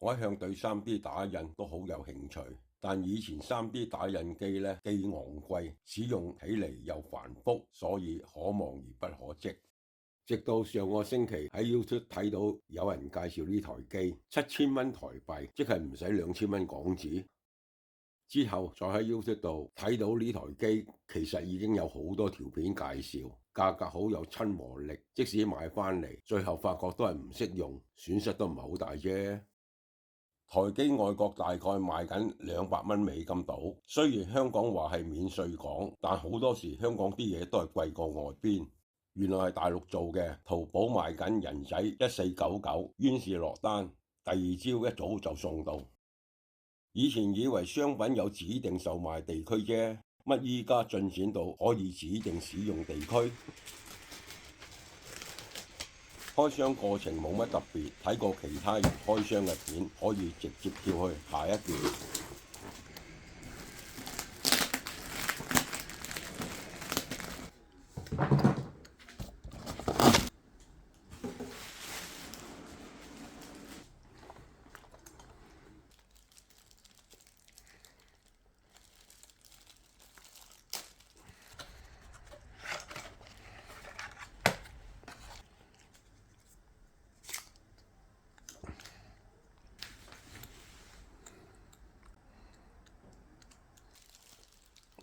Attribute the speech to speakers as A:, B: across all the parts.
A: 我一向對 3D 打印都好有興趣，但以前 3D 打印機呢既昂貴，使用起嚟又繁複，所以可望而不可即。直到上個星期喺 YouTube 睇到有人介紹呢台機，7000蚊台幣，即係唔使2000蚊港紙。之後再喺 YouTube 度睇到呢台機，其實已經有好多條片介紹，價格好有親和力。即使買返嚟，最後發覺都係唔識用，損失都唔係好大啫。台機外國大概賣緊200蚊美金到，雖然香港話係免稅港，但好多時香港啲嘢都係貴過外邊。原來係大陸做嘅，淘寶賣緊人仔1499，於是落單，第二朝一早就送到。以前以為商品有指定售賣地區啫，乜依家進展到可以指定使用地區？開箱過程冇乜特別，睇過其他人開箱嘅片，可以直接跳去下一件。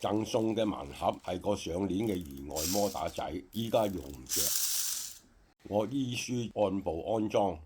A: 贈送嘅盲盒係個上鏈嘅意外摩打仔，依家用唔着，我依書按部安裝。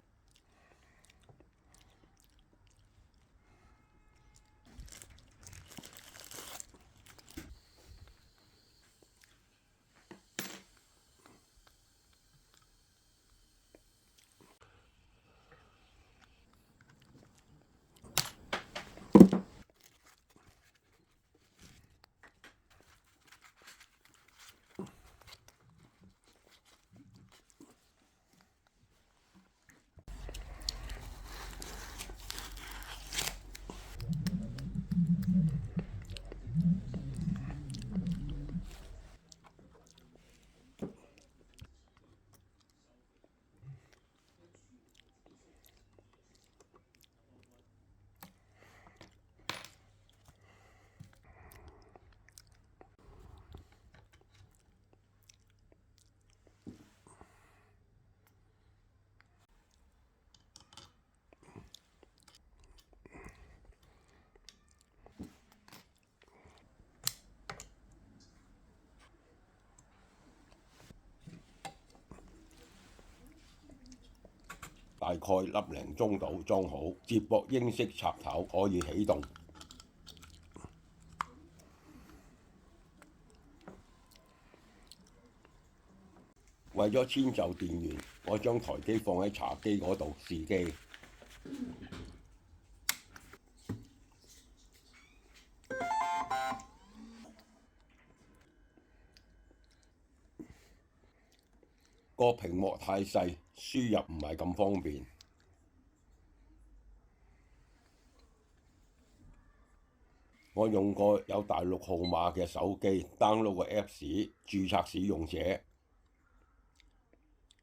A: 大概粒零鐘度裝好，接駁英式插頭可以起動。為咗遷就電源，我將台機放喺茶几嗰度試機。個屏幕太細，輸入唔係咁方便。我用過有大陸號碼嘅手機 download 個 Apps 註冊使用者，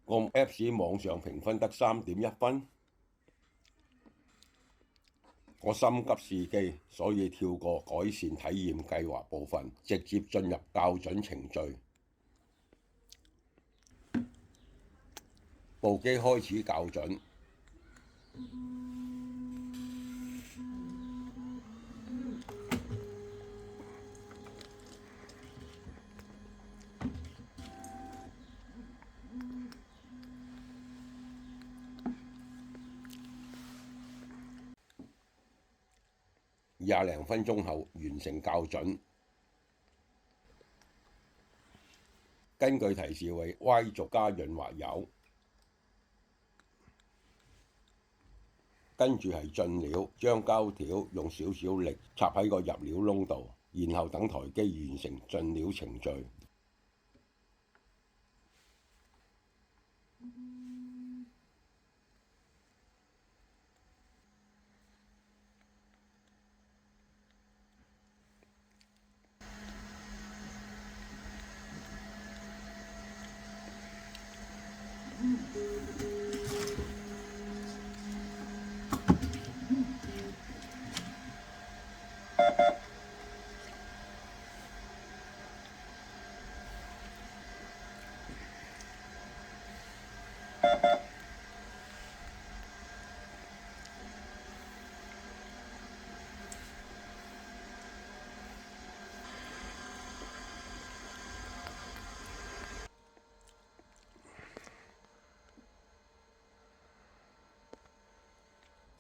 A: 個 Apps 網上評分得3.1分。我心急試機，所以跳過改善體驗計劃部分，直接進入校準程序。部機開始校準。20零分鐘後完成校準。根據提示為 Y 軸加潤滑油，跟住係進料，將膠條用少少力插喺個入料窿度，然後等台機完成進料程序。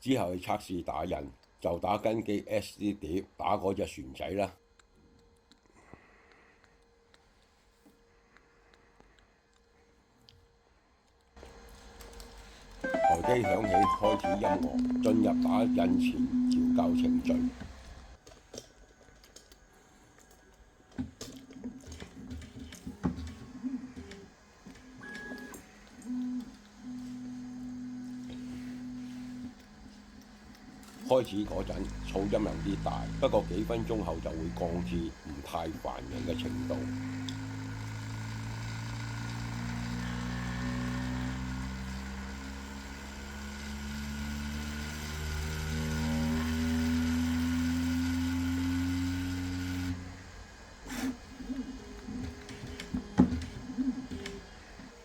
A: 之後去測試打印，就打根基 SD 碟打嗰隻船仔啦。台機響起，開始音樂，進入打印前調校程序。開始嗰陣噪音有啲大，不過幾分鐘後就會降至唔太煩人嘅程度。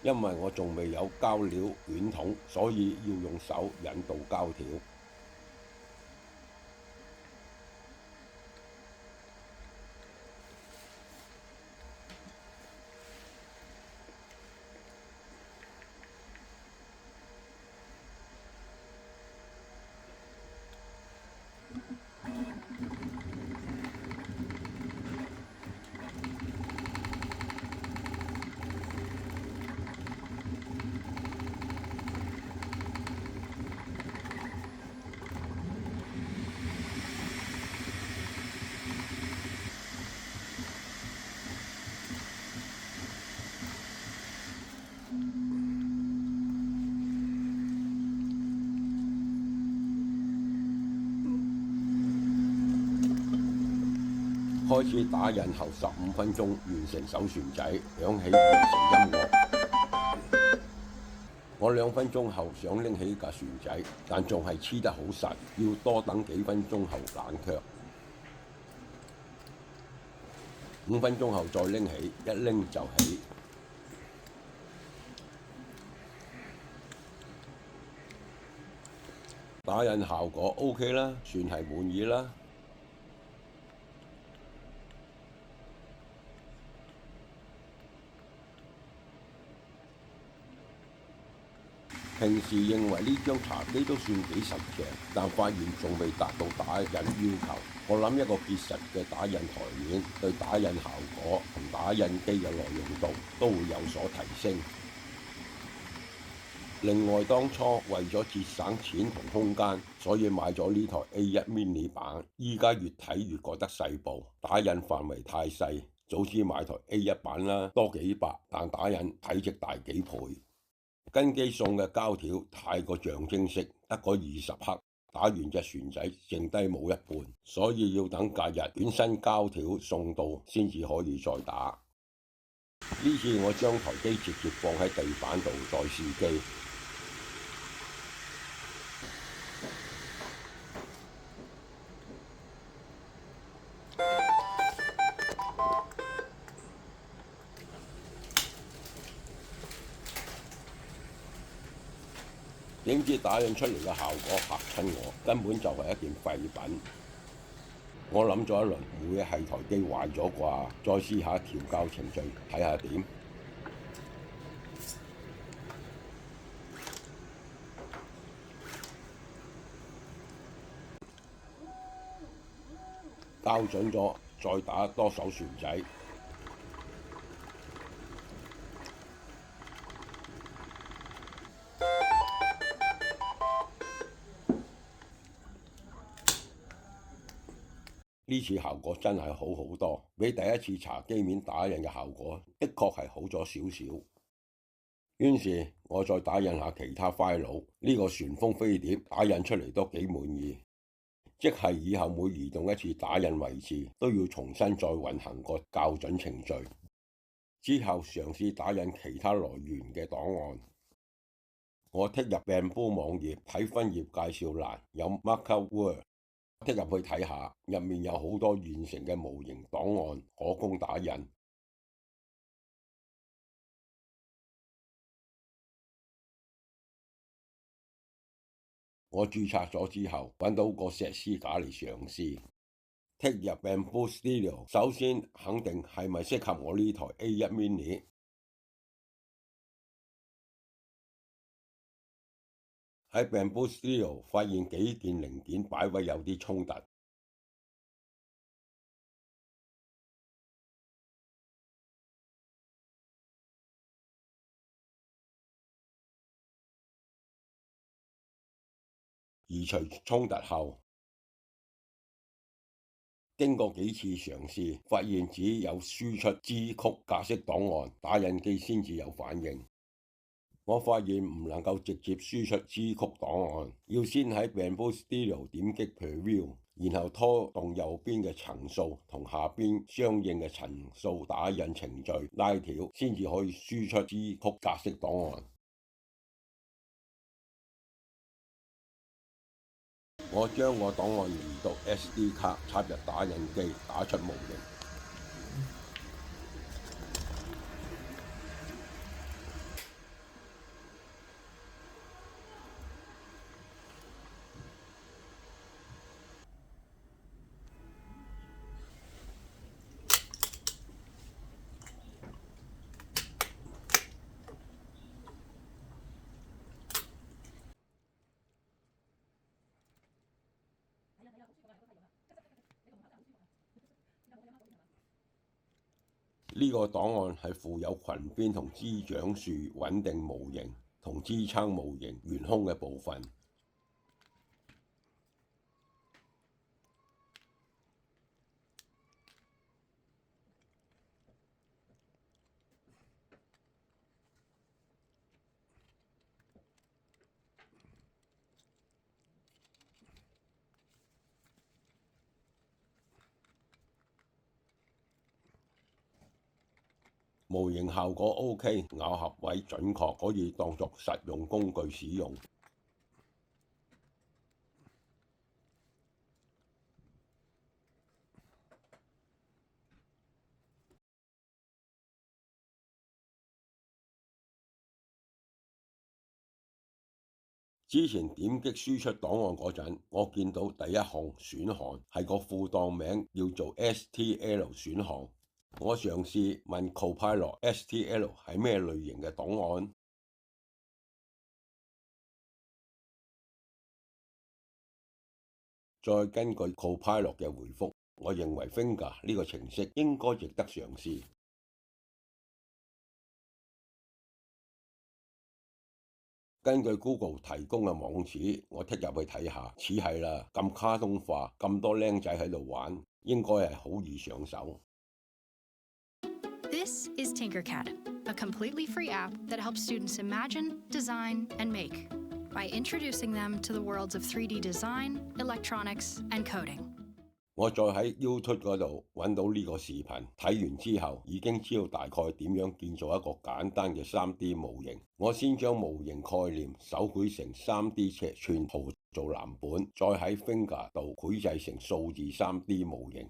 A: 因為我仲未有膠料捲筒，所以要用手引導膠條。開始打印後15分鐘完成手船仔，響起完成音樂。我2分鐘後想拎起架船仔，但仲係黐得好實，要多等幾分鐘後冷卻。5分鐘後再拎起，一拎就起。打印效果 OK 啦，算係滿意啦。平時認為呢張茶几都算幾實淨，但發現仲未達到打印要求。我諗一個結實嘅打印台面對打印效果同打印機嘅耐用度都會有所提升。另外，當初為咗節省錢同空間，所以買咗呢台 A1 mini 版。依家越睇越覺得細部，打印範圍太細。早知買台 A1 版啦，多幾百，但打印體積大幾倍。根基送嘅膠條太過象徵式，得嗰20克，打完隻船仔剩低冇一半，所以要等隔日捲身膠條送到先至可以再打。呢次我將台機直接放喺地板度再試機。點知打印出嚟嘅效果嚇親我，根本就係一件廢品。我諗咗一輪，會係台機壞咗啩？再試下調校程序，睇下點。校準咗，再打多手船仔。呢次效果真係好好多，比第一次搽機面打印嘅效果的確係好咗少少。於是，我再打印下其他 file， 呢個旋風飛碟打印出嚟都幾滿意。即係以後每移動一次打印位置，都要重新再運行個校準程序。之後嘗試打印其他來源嘅檔案。我剔入 Bamboo 網頁睇分頁介紹欄有 Markup Word。剔入去睇下，入面有好多現成嘅模型檔案可供打印。我註冊咗之後，揾到個石獅架嚟嘗試。剔入 Bamboo Studio， 首先肯定係咪適合我呢台 A1 mini。喺 Bamboo Studio 發現幾件零件擺位有啲衝突，移除衝突後，經過幾次嘗試，發現只有輸出支曲格式檔案，打印機先至有反應。我發現唔能夠直接輸出支曲檔案，要先喺 Bamboo Studio 點擊 Preview， 然後拖動右邊嘅層數同下邊相應嘅層數打印程序拉條，先至可以輸出支曲格式檔案。我將個檔案移到 SD 卡，插入打印機，打出模型。呢個檔案係附有裙邊同支長樹穩定模型同支撐模型懸空嘅部分。模型效果 OK， 咬合位準確，可以當作實用工具使用。之前點擊輸出檔案嗰陣，我見到第一項選項係個副檔名叫做 STL 選項。我嘗試問 Copilot STL 係咩類型嘅檔案，再根據 Copilot 嘅回覆，我認為 Finger 呢個程式應該值得嘗試。根據 Google 提供嘅網址，我剔入去睇下，似係啦，咁卡通化，咁多僆仔喺度玩，應該係好易上手。
B: This is Tinkercad, a completely free app that helps students imagine, design, and make by introducing them to the worlds of 3D design, electronics, and coding.
A: 我再喺 YouTube 嗰度揾到呢個視頻，睇完之後已經知道大概點樣建造一個簡單嘅 3D 模型。我先將模型概念手繪成 3D 尺寸圖做藍本，再喺 Finger 度繪製成數字 3D 模型。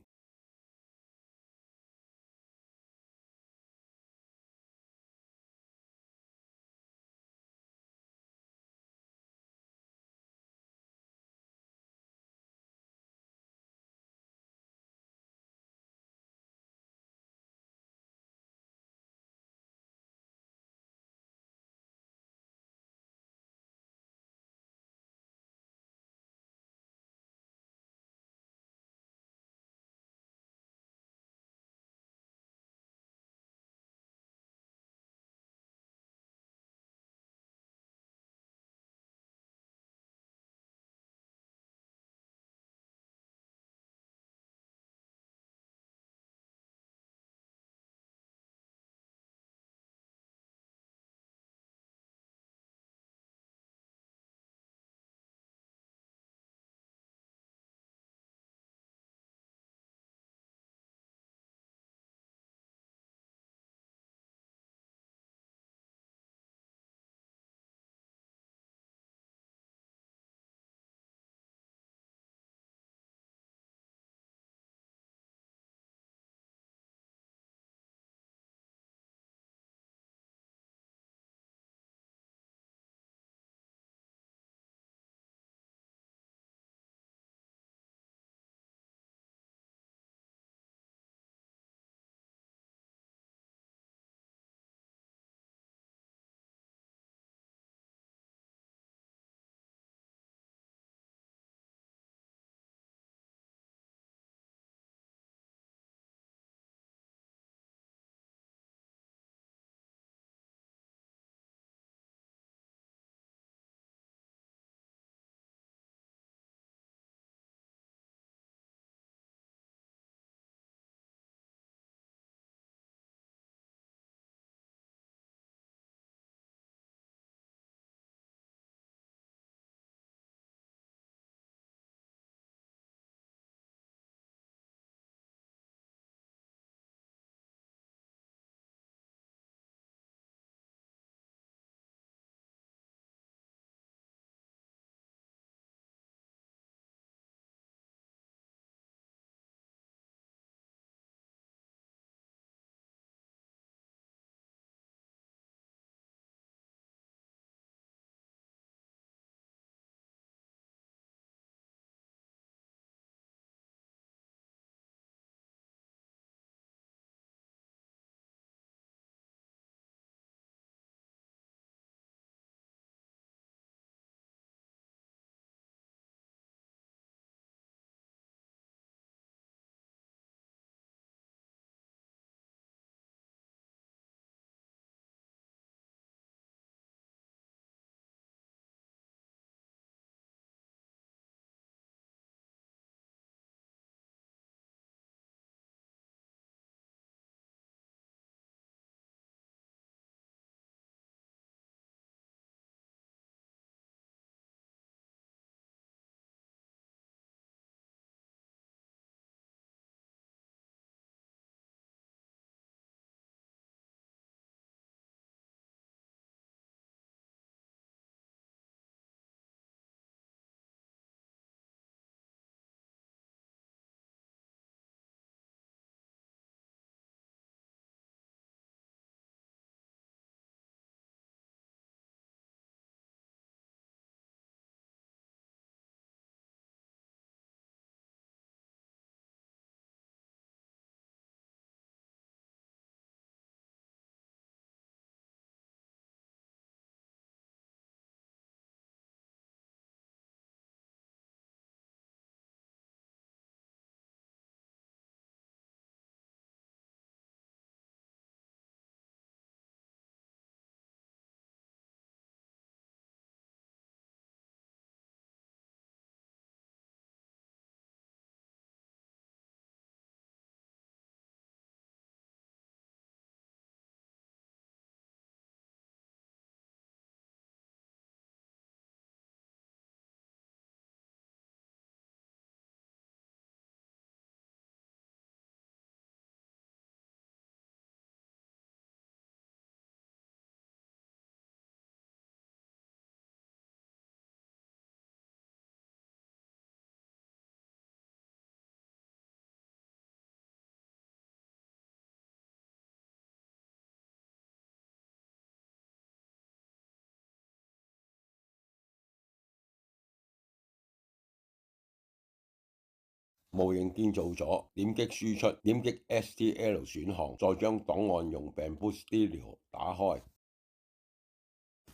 A: 模型建造咗，點擊輸出，點擊 STL 選項，再將檔案用 Bamboo Studio 打開。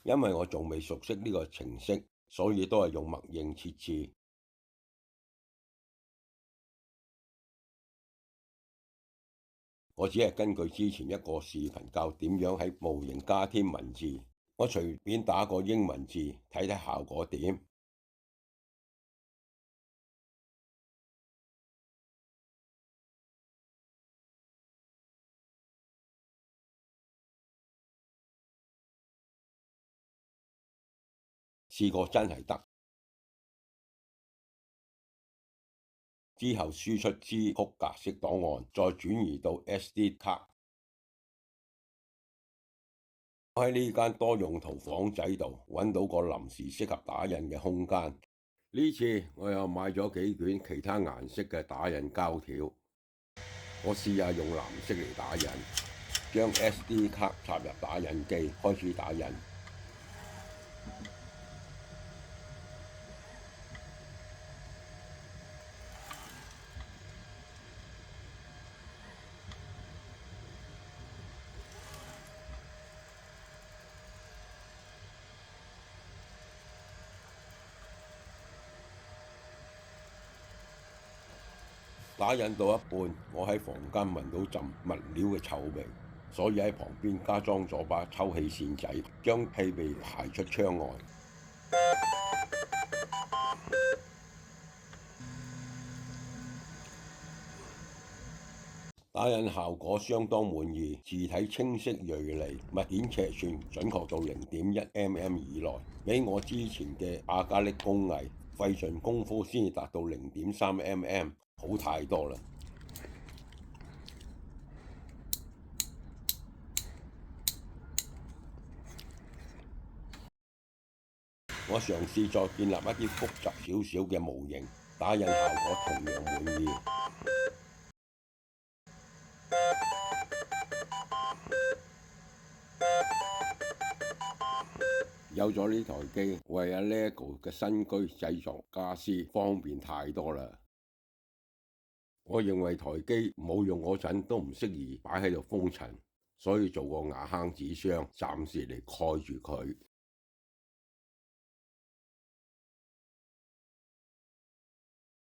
A: 因為我仲未熟悉呢個程式，所以都係用默認設置。我只係根據之前一個視頻教點樣喺模型加添文字，我隨便打個英文字睇睇效果點。試過真係得。之後輸出支曲格式檔案，再轉移到 SD 卡。我喺呢間多用途房仔度揾到個臨時適合打印嘅空間。呢次我又買咗幾卷其他顏色嘅打印膠條。我試下用藍色嚟打印，將 SD 卡插入打印機，開始打印。打印到一半，我喺房間聞到陣物料嘅臭味，所以喺旁邊加裝咗把抽氣扇仔，將氣味排出窗外。打印效果相當滿意，字體清晰銳利，物件尺寸準確到0.1mm 以內，比我之前嘅阿加力工藝費盡功夫先至達到0.3mm。好太多啦！我嘗試再建立一啲複雜少少嘅模型，打印效果同樣滿意。有咗呢台機，為阿 LEGO 嘅新居製作家私方便太多啦。我認為台機冇用嗰陣都唔適宜擺喺度封塵，所以做個瓦坑紙箱，暫時嚟蓋住佢。